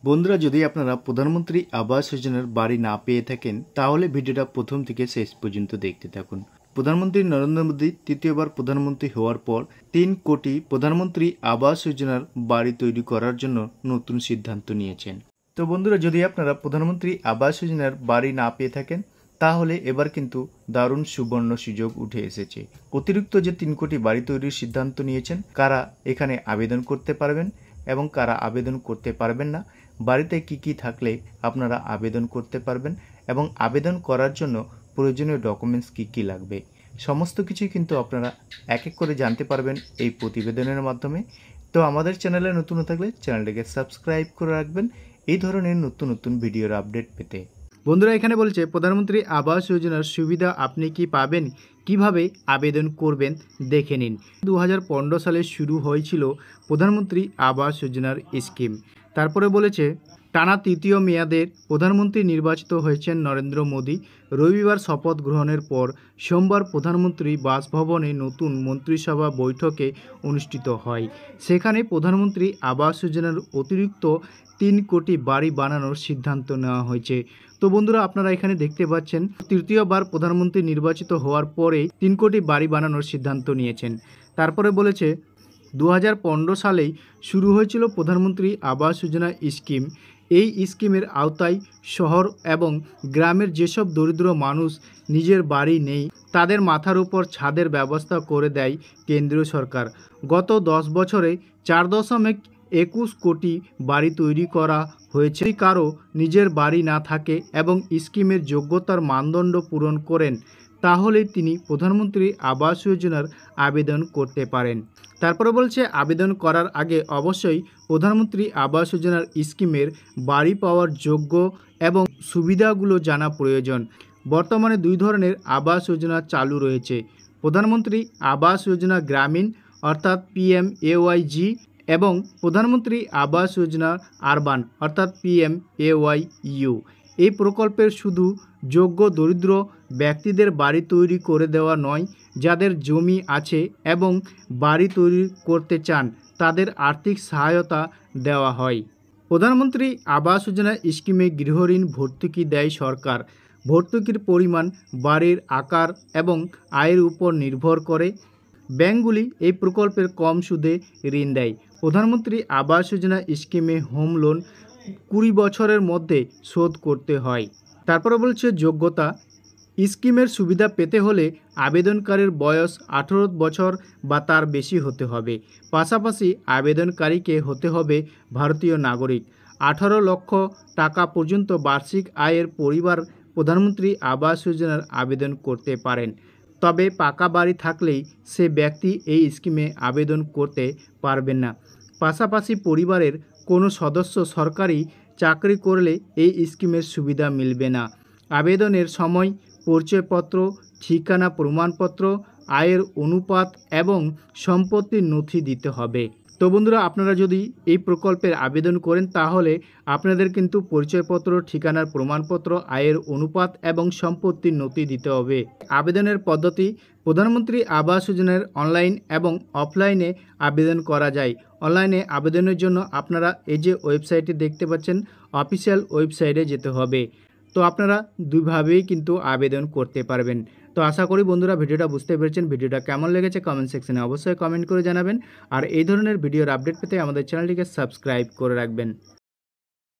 বন্ধুরা, যদি আপনারা প্রধানমন্ত্রী আবাস যোজনার বাড়ি না পেয়ে থাকেন তাহলে ভিডিওটা প্রথম থেকে শেষ পর্যন্ত দেখতে থাকুন। প্রধানমন্ত্রী নরেন্দ্র মোদী তৃতীয়বার প্রধানমন্ত্রী হওয়ার পর 3 কোটি প্রধানমন্ত্রী আবাস যোজনার বাড়ি তৈরি করার জন্য নতুন সিদ্ধান্ত নিয়েছেন। তো বন্ধুরা, যদি আপনারা প্রধানমন্ত্রী আবাস যোজনার বাড়ি না পেয়ে থাকেন তাহলে এবার কিন্তু দারুণ সুবর্ণ সুযোগ উঠে এসেছে। অতিরিক্ত যে 3 কোটি বাড়ি তৈরির সিদ্ধান্ত নিয়েছেন, কারা এখানে আবেদন করতে পারবেন এবং কারা আবেদন করতে পারবেন না, বাড়িতে কি কি থাকলে আপনারা আবেদন করতে পারবেন এবং আবেদন করার জন্য প্রয়োজনীয় ডকুমেন্টস কি কি লাগবে, সমস্ত কিছুই কিন্তু আপনারা এক এক করে জানতে পারবেন এই প্রতিবেদনের মাধ্যমে। তো আমাদের চ্যানেলে নতুন থাকলে চ্যানেলটিকে সাবস্ক্রাইব করে রাখবেন এই ধরনের নতুন নতুন ভিডিওর আপডেট পেতে। বন্ধুরা, এখানে বলছে প্রধানমন্ত্রী আবাস যোজনার সুবিধা আপনি কি পাবেন, কিভাবে আবেদন করবেন দেখে নিন। 2015 সালে শুরু হয়েছিল প্রধানমন্ত্রী আবাস যোজনার স্কিম। তারপরে বলেছে টানা তৃতীয় মেয়াদের প্রধানমন্ত্রী নির্বাচিত হয়েছেন নরেন্দ্র মোদী। রবিবার শপথ গ্রহণের পর সোমবার প্রধানমন্ত্রী বাসভবনে নতুন মন্ত্রিসভা বৈঠকে অনুষ্ঠিত হয়। সেখানে প্রধানমন্ত্রী আবাস যোজনার অতিরিক্ত 3 কোটি বাড়ি বানানোর সিদ্ধান্ত নেওয়া হয়েছে। তো বন্ধুরা, আপনারা এখানে দেখতে পাচ্ছেন তৃতীয়বার প্রধানমন্ত্রী নির্বাচিত হওয়ার পরে 3 কোটি বাড়ি বানানোর সিদ্ধান্ত নিয়েছেন। তারপরে বলেছে 2015 সালেই শুরু হয়েছিল প্রধানমন্ত্রী আবাস যোজনা স্কিম। এই স্কিমের আওতায় শহর এবং গ্রামের যেসব দরিদ্র মানুষ নিজের বাড়ি নেই তাদের মাথার উপর ছাদের ব্যবস্থা করে দেয় কেন্দ্রীয় সরকার। গত 10 বছরে 4.21 কোটি বাড়ি তৈরি করা হয়েছে। যদি কারো নিজের বাড়ি না থাকে এবং স্কিমের যোগ্যতার মানদণ্ড পূরণ করেন তাহলে তিনি প্রধানমন্ত্রী আবাস যোজনার আবেদন করতে পারেন। তারপরে বলছে আবেদন করার আগে অবশ্যই প্রধানমন্ত্রী আবাস যোজনার স্কিমের বাড়ি পাওয়ার যোগ্য এবং সুবিধাগুলো জানা প্রয়োজন। বর্তমানে 2 ধরনের আবাস যোজনা চালু রয়েছে, প্রধানমন্ত্রী আবাস যোজনা গ্রামীণ অর্থাৎ PMAYG এবং প্রধানমন্ত্রী আবাস যোজনা আরবান অর্থাৎ PMAYU। এই প্রকল্পের শুধু যোগ্য দরিদ্র ব্যক্তিদের বাড়ি তৈরি করে দেওয়া নয়, যাদের জমি আছে এবং বাড়ি তৈরি করতে চান তাদের আর্থিক সহায়তা দেওয়া হয়। প্রধানমন্ত্রী আবাস যোজনা স্কিমে গৃহঋণ ভর্তুকি দেয় সরকার। ভর্তুকির পরিমাণ বাড়ির আকার এবং আয়ের উপর নির্ভর করে। ব্যাংকগুলি এই প্রকল্পের কম সুদে ঋণ দেয়। প্রধানমন্ত্রী আবাস যোজনা স্কিমে হোম লোন 20 বছরের মধ্যে শোধ করতে হয়। তারপরে বলছে যোগ্যতা। স্কিমের সুবিধা পেতে হলে আবেদনকারীর বয়স 18 বছর বা তার বেশি হতে হবে। পাশাপাশি আবেদনকারীকে হতে হবে ভারতীয় নাগরিক। 18 লক্ষ টাকা পর্যন্ত বার্ষিক আয়ের পরিবার প্রধানমন্ত্রী আবাস যোজনার আবেদন করতে পারেন। তবে পাকা বাড়ি থাকলেই সে ব্যক্তি এই স্কিমে আবেদন করতে পারবেন না। পাশাপাশি পরিবারের কোনো সদস্য সরকারি চাকরি করলে এই স্কিমের সুবিধা মিলবে না। আবেদনের সময় পরিচয়পত্র, ঠিকানা প্রমাণপত্র, আয়ের অনুপাত এবং সম্পত্তির নথি দিতে হবে। তো বন্ধুরা, আপনারা যদি এই প্রকল্পের আবেদন করেন তাহলে আপনাদের কিন্তু পরিচয়পত্র, ঠিকানার প্রমাণপত্র, আয়ের অনুপাত এবং সম্পত্তির নথি দিতে হবে। আবেদনের পদ্ধতি। প্রধানমন্ত্রী আবাস যোজনার অনলাইন এবং অফলাইনে আবেদন করা যায়। অনলাইনে আবেদনের জন্য আপনারা এই যে ওয়েবসাইটটি দেখতে পাচ্ছেন, অফিসিয়াল ওয়েবসাইটে যেতে হবে। তো আপনারা দুইভাবেই কিন্তু আবেদন করতে পারবেন। তো আশা করি বন্ধুরা ভিডিওটা বুঝতে পেরেছেন। ভিডিওটা কেমন লেগেছে কমেন্ট সেকশনে অবশ্যই কমেন্ট করে জানাবেন। আর এই ধরনের ভিডিওর আপডেট পেতে আমাদের চ্যানেলটিকে সাবস্ক্রাইব করে রাখবেন।